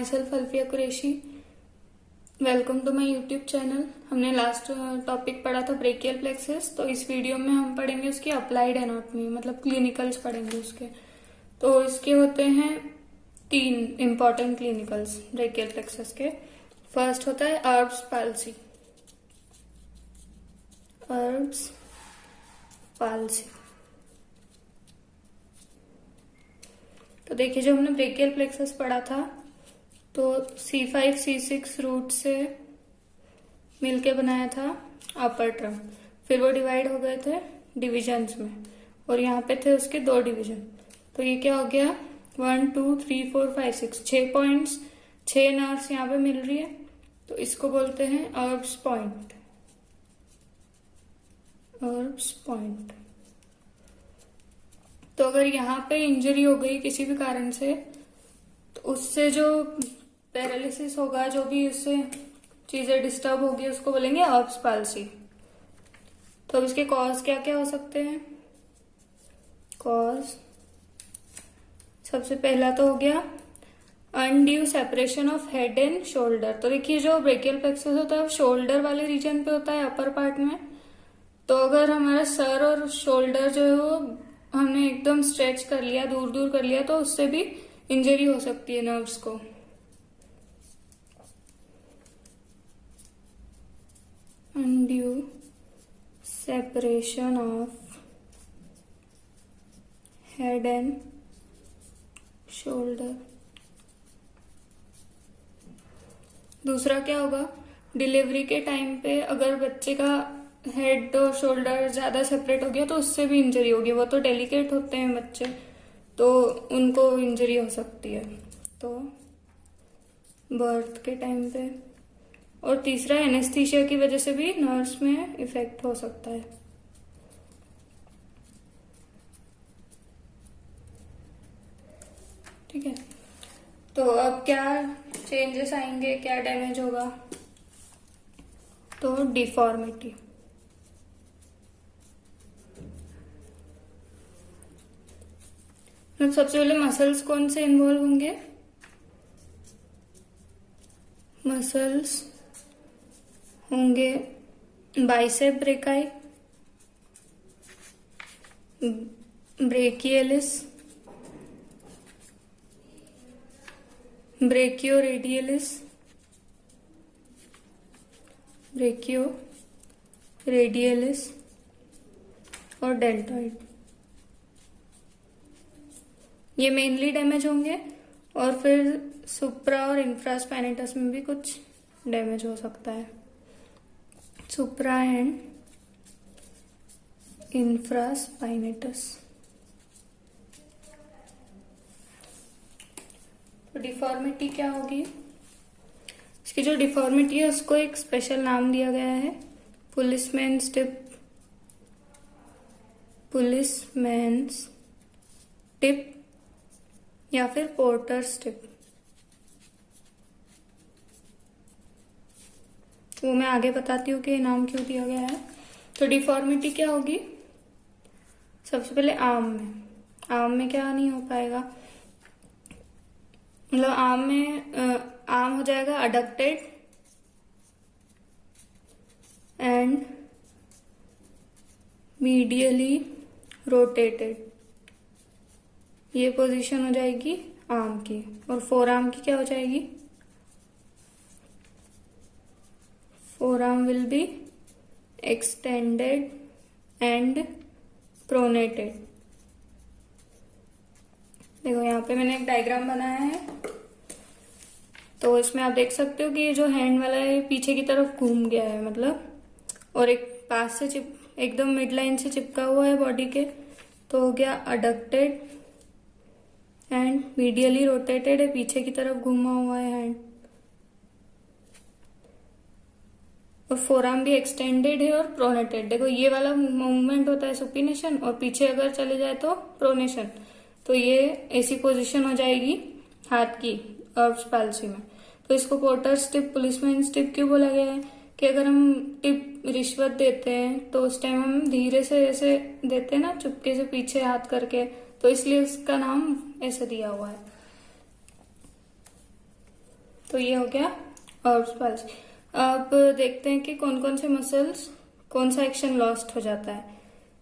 Self Alfiya Qureshi. Welcome to my YouTube channel. हमने last topic पढ़ा था ब्रेकियल प्लेक्सस, तो इस वीडियो में हम पढ़ेंगे उसकी अप्लाइड एनाटॉमी, मतलब क्लिनिकल्स पढ़ेंगे उसके। तो इसके होते हैं 3 इंपॉर्टेंट क्लिनिकल्स ब्रेकियल प्लेक्सस के। फर्स्ट होता है अर्ब्स पाल्सी। अर्ब्स पाल्सी। तो देखिए, जो हमने ब्रेकियल प्लेक्सस पढ़ा था तो C5 C6 रूट से मिलके बनाया था अपर ट्रंक, फिर वो डिवाइड हो गए थे डिविजन्स में, और यहाँ पे थे उसके 2 डिवीजन। तो ये क्या हो गया, 1 2 3 4 5 6 6 पॉइंट्स, 6 नर्व्स यहाँ पे मिल रही है, तो इसको बोलते हैं अर्ब्स पॉइंट। अर्ब्स पॉइंट। तो अगर यहाँ पे इंजरी हो गई किसी भी कारण से, तो उससे जो पैरालिसिस होगा, जो भी उससे चीजें डिस्टर्ब होगी, उसको बोलेंगे अर्ब्स पाल्सी। तो अब इसके कॉज क्या क्या हो सकते हैं। कॉज सबसे पहला तो हो गया undue separation of head and shoulder. तो देखिए, जो ब्रेकियल प्लेक्सस होता है वो शोल्डर वाले रीजन पे होता है, अपर पार्ट में। तो अगर हमारा सर और शोल्डर जो है वो हमने एकदम स्ट्रेच कर लिया, दूर दूर कर लिया, तो उससे भी इंजरी हो सकती है नर्व्स को। Undue separation of head and shoulder. दूसरा क्या होगा, डिलीवरी के टाइम पे अगर बच्चे का हेड और शोल्डर ज्यादा सेपरेट हो गया तो उससे भी इंजरी होगी। वो तो डेलिकेट होते हैं बच्चे, तो उनको इंजरी हो सकती है, तो बर्थ के टाइम पे। और तीसरा, एनेस्थीसिया की वजह से भी नर्व्स में इफेक्ट हो सकता है। ठीक है, तो अब क्या चेंजेस आएंगे, क्या डैमेज होगा। तो डिफॉर्मिटी। सबसे पहले मसल्स कौन से इन्वॉल्व होंगे। मसल्स होंगे bicep brachii, brachialis, brachioradialis, brachioradialis और डेल्टॉइड। ये मेनली डैमेज होंगे, और फिर सुप्रा और इंफ्रास्पाइनेटस में भी कुछ डैमेज हो सकता है। सुप्रा एंड इंफ्रास्पाइनेटस। तो डिफॉर्मिटी क्या होगी, इसकी जो डिफॉर्मिटी है उसको एक स्पेशल नाम दिया गया है, पुलिसमैन्स टिप। पुलिसमैन्स टिप या फिर पोर्टर्स टिप। वो मैं आगे बताती हूँ कि ये नाम क्यों दिया गया है। तो डिफॉर्मिटी क्या होगी, सबसे पहले आर्म में क्या नहीं हो पाएगा, मतलब आर्म हो जाएगा अडक्टेड एंड मीडियली रोटेटेड। ये पोजीशन हो जाएगी आर्म की। और फोर आर्म की क्या हो जाएगी, four arm will be extended and pronated. देखो, यहाँ पे मैंने एक डायग्राम बनाया है, तो इसमें आप देख सकते हो कि ये जो हैंड वाला है पीछे की तरफ घूम गया है, मतलब, और एक पास से एकदम मिड लाइन से चिपका हुआ है बॉडी के, तो हो गया अडक्टेड एंड मीडियली रोटेटेड है, पीछे की तरफ घूमा हुआ है हैंड। और फोरआर्म भी एक्सटेंडेड है और प्रोनेटेड। देखो, ये वाला मूवमेंट होता है सुपिनेशन, और पीछे अगर चले जाए तो प्रोनेशन। तो ये ऐसी पोजीशन हो जाएगी हाथ की अर्ब्स पाल्सी में। तो इसको पोर्टर्स टिप, पुलिसमैन्स टिप क्यों बोला गया है, कि अगर हम टिप रिश्वत देते हैं तो उस टाइम हम धीरे से ऐसे देते हैं ना, चुपके से पीछे हाथ करके, तो इसलिए उसका नाम ऐसे दिया हुआ है। तो ये हो गया ऑब्स पाल्सी। अब देखते हैं कि कौन कौन से मसल्स कौन सा एक्शन लॉस्ट हो जाता है।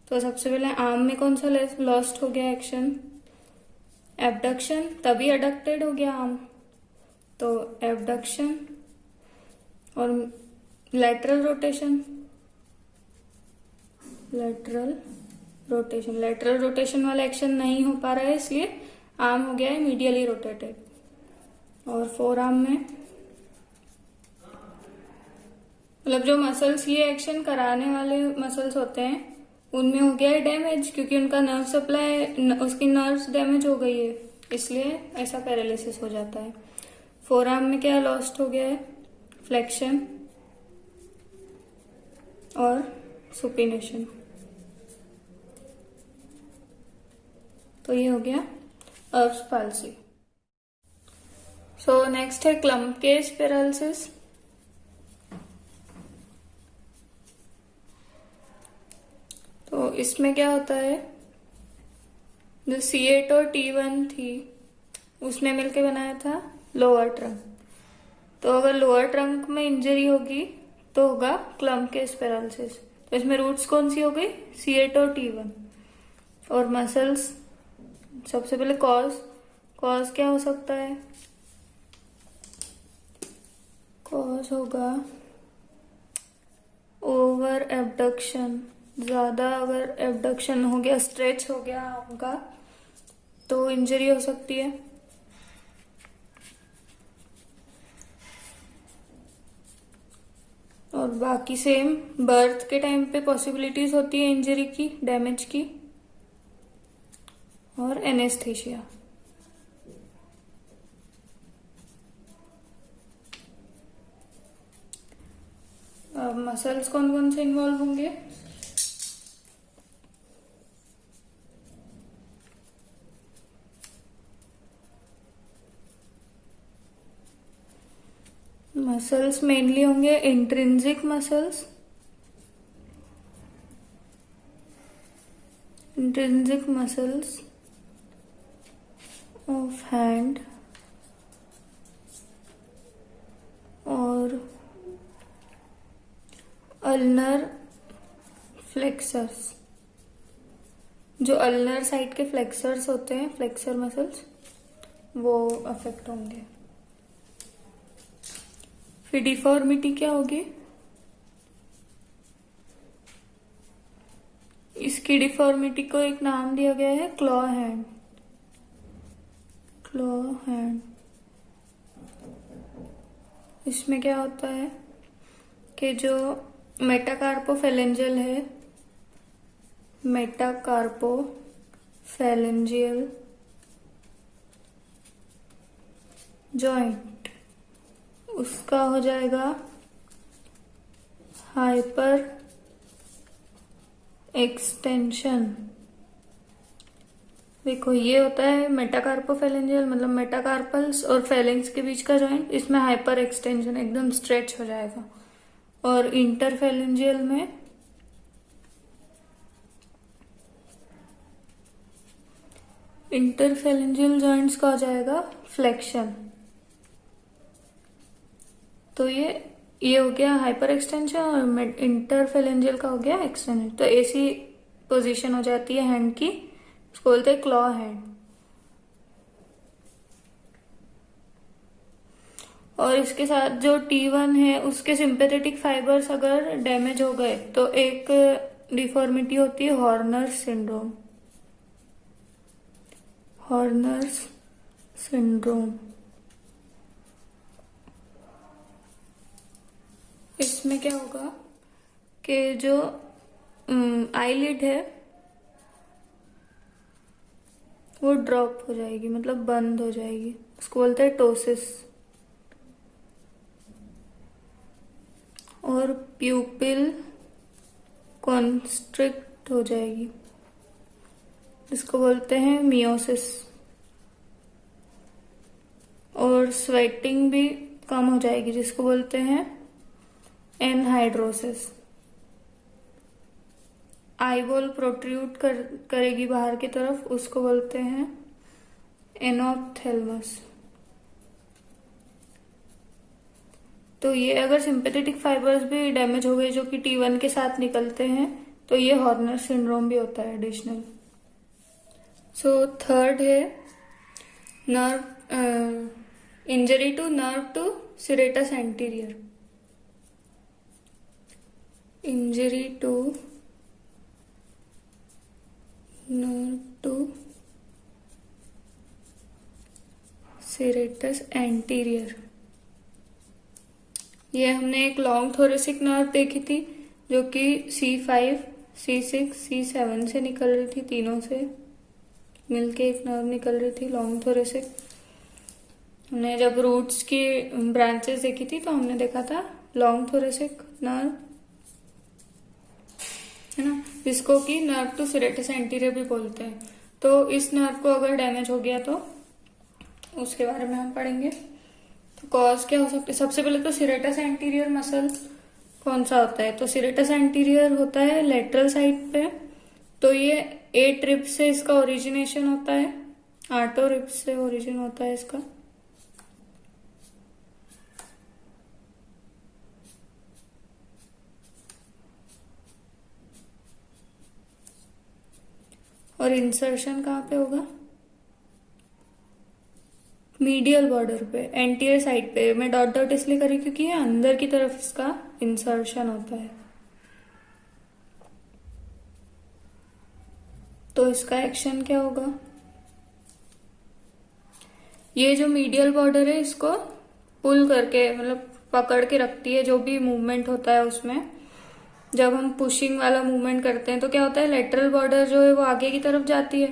तो सबसे पहले आर्म में कौन सा लॉस्ट हो गया एक्शन, एबडक्शन, तभी अडक्टेड हो गया आर्म, तो एबडक्शन। और लेटरल रोटेशन, लेटरल रोटेशन वाला एक्शन नहीं हो पा रहा है, इसलिए आर्म हो गया है मीडियली रोटेटेड। और फोर आर्म में मतलब जो मसल्स ये एक्शन कराने वाले मसल्स होते हैं उनमें हो गया है डैमेज, क्योंकि उनका नर्व सप्लाई, उसकी नर्व्स डैमेज हो गई है, इसलिए ऐसा पैरालिसिस हो जाता है। फोर आर्म में क्या लॉस्ट हो गया है, फ्लेक्शन और सुपिनेशन। तो ये हो गया अर्ब्स पाल्सी। सो नेक्स्ट है क्लम्प केस पैरालिसिस। तो इसमें क्या होता है, जो C8 और T1 थी उसने मिलके बनाया था लोअर ट्रंक। तो अगर लोअर ट्रंक में इंजरी होगी तो होगा क्लम्प केस पैरालिसिस। तो इसमें रूट्स कौन सी हो गई, C8 और T1। और मसल्स, सबसे पहले कॉज क्या हो सकता है, कॉज होगा ओवर एबडक्शन। ज्यादा अगर एबडक्शन हो गया, स्ट्रेच हो गया आर्म का, तो इंजरी हो सकती है। और बाकी सेम बर्थ के टाइम पे पॉसिबिलिटीज होती है इंजरी की, डैमेज की। और एनेस्थीसिया। मसल्स कौन कौन से इन्वॉल्व होंगे, मसल्स मेनली होंगे intrinsic muscles, intrinsic muscles of hand और अल्नर फ्लेक्सर्स। जो अल्नर साइड के फ्लेक्सर्स होते हैं, फ्लेक्सर मसल्स, वो अफेक्ट होंगे। फिर डिफॉर्मिटी क्या होगी, इसकी डिफॉर्मिटी को एक नाम दिया गया है क्लॉ हैंड। क्लॉ हैंड, इसमें क्या होता है कि जो मेटाकार्पोफेलेंजियल है, मेटाकार्पोफेलेंजियल जॉइंट, उसका हो जाएगा हाइपर एक्सटेंशन। देखो ये होता है मेटाकार्पोफेलेंजियल, मतलब मेटाकार्पल्स और फेलेंक्स के बीच का जॉइंट, इसमें हाइपर एक्सटेंशन एकदम स्ट्रेच हो जाएगा। और इंटरफेलेंजियल में इंटरफेलेंजियल जॉइंट्स का हो जाएगा फ्लेक्शन। तो ये हो गया हाइपर एक्सटेंशन और इंटरफेलेंजियल का हो गया एक्सटेंशन। तो ऐसी पोजीशन हो जाती है हैंड की, उसको बोलते हैं क्लॉ हैंड। और इसके साथ जो T1 है उसके सिंपैथेटिक फाइबर्स अगर डैमेज हो गए तो एक डिफॉर्मिटी होती है हॉर्नर्स सिंड्रोम। हॉर्नर्स सिंड्रोम, इसमें क्या होगा कि जो आईलिड है वो ड्रॉप हो जाएगी, मतलब बंद हो जाएगी, उसको बोलते हैं टोसिस। और प्यूपिल कॉन्स्ट्रिक्ट हो जाएगी, इसको बोलते हैं मियोसिस। और स्वेटिंग भी कम हो जाएगी, जिसको बोलते हैं एनहाइड्रोसिस। आईबॉल प्रोट्रूड करेगी बाहर की तरफ, उसको बोलते हैं एनोप्थेल्मस। तो ये अगर सिंपैथेटिक फाइबर्स भी डैमेज हो गए जो कि T1 के साथ निकलते हैं तो ये हॉर्नर सिंड्रोम भी होता है एडिशनल। सो थर्ड है nerve injury to nerve to serratus anterior, injury to nerve to serratus anterior। ये हमने एक लॉन्ग थोरेसिक नर्व देखी थी जो कि C5, C6, C7 से निकल रही थी, तीनों से मिलके एक नर्व निकल रही थी लॉन्ग थोरेसिक। हमने जब रूट्स की ब्रांचेस देखी थी तो हमने देखा था लॉन्ग थोरेसिक नर्व, है ना, जिसको कि नर्व टू serratus anterior भी बोलते हैं। तो इस नर्व को अगर डैमेज हो गया तो उसके बारे में हम पढ़ेंगे। तो कॉज क्या हो सकती है? सबसे पहले तो serratus anterior मसल कौन सा होता है? तो serratus anterior होता है लेटरल साइड पे। तो ये 8 रिब्स से इसका ओरिजिनेशन होता है, 8 रिब्स से ओरिजिन होता है इसका। और इंसर्शन कहाँ पे होगा? मीडियल बॉर्डर पे, एंटीरियर साइड पे। मैं डॉट डॉट इसलिए करी क्योंकि ये अंदर की तरफ इसका इंसर्शन होता है। तो इसका एक्शन क्या होगा? ये जो मीडियल बॉर्डर है इसको पुल करके, मतलब पकड़ के रखती है जो भी मूवमेंट होता है उसमें। जब हम पुशिंग वाला मूवमेंट करते हैं तो क्या होता है, लेटरल बॉर्डर जो है वो आगे की तरफ जाती है,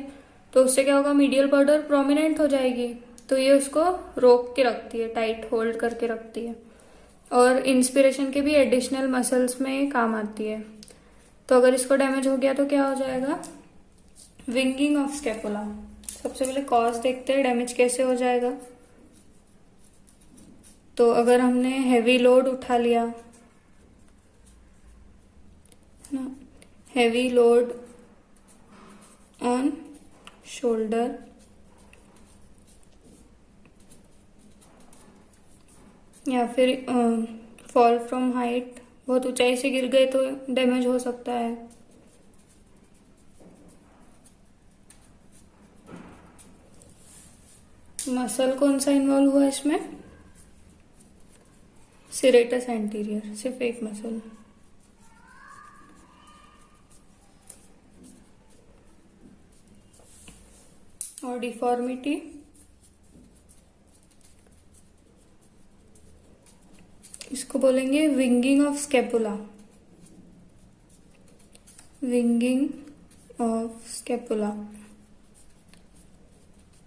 तो उससे क्या होगा, मीडियल बॉर्डर प्रोमिनेंट हो जाएगी। तो ये उसको रोक के रखती है, टाइट होल्ड करके रखती है। और इंस्पिरेशन के भी एडिशनल मसल्स में काम आती है। तो अगर इसको डैमेज हो गया तो क्या हो जाएगा? Winging of scapula. सबसे पहले कॉज देखते हैं डैमेज कैसे हो जाएगा। तो अगर हमने हैवी लोड उठा लिया ना, हैवी लोड ऑन शोल्डर, या फिर फॉल फ्रॉम हाइट, बहुत ऊंचाई से गिर गए तो डैमेज हो सकता है। मसल कौन सा इन्वॉल्व हुआ इसमें? serratus anterior, सिर्फ एक मसल। और डिफॉर्मिटी, इसको बोलेंगे winging of scapula. Winging of scapula.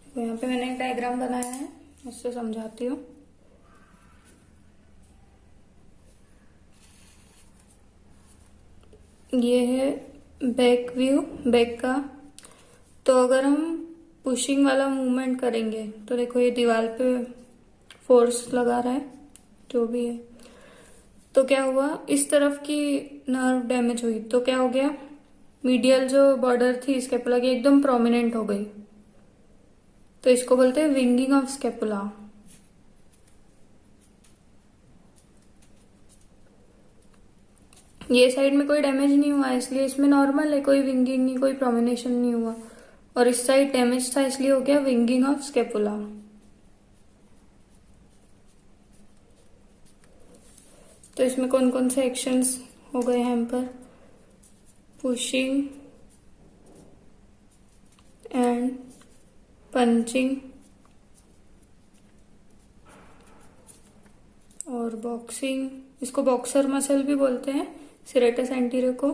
तो यहाँ पे मैंने एक डायग्राम बनाया है, उससे समझाती हूँ। ये है बैक व्यू, बैक का। तो अगर हम पुशिंग वाला मूवमेंट करेंगे तो देखो ये दीवार पे फोर्स लगा रहा है, जो भी है। तो क्या हुआ, इस तरफ की नर्व डैमेज हुई तो क्या हो गया, मीडियल जो बॉर्डर थी स्कैपुला की एकदम प्रोमिनेंट हो गई। तो इसको बोलते हैं विंगिंग ऑफ स्कैपुला। ये साइड में कोई डैमेज नहीं हुआ इसलिए इसमें नॉर्मल है, कोई विंगिंग नहीं, कोई प्रोमिनेशन नहीं हुआ। और इस साइड डैमेज था इसलिए हो गया विंगिंग ऑफ स्कैपुला। तो इसमें कौन कौन से एक्शंस हो गए हैं हम पर? पुशिंग एंड पंचिंग और बॉक्सिंग। इसको बॉक्सर मसल भी बोलते हैं, serratus anterior को।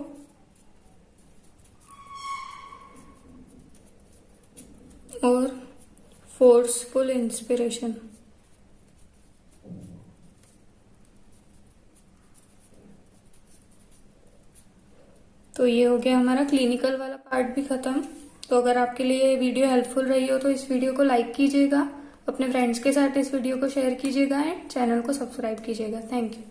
और फोर्सफुल इंस्पिरेशन। तो ये हो गया हमारा क्लिनिकल वाला पार्ट भी खत्म। तो अगर आपके लिए ये वीडियो हेल्पफुल रही हो तो इस वीडियो को लाइक कीजिएगा, अपने फ्रेंड्स के साथ इस वीडियो को शेयर कीजिएगा एंड चैनल को सब्सक्राइब कीजिएगा। Thank you.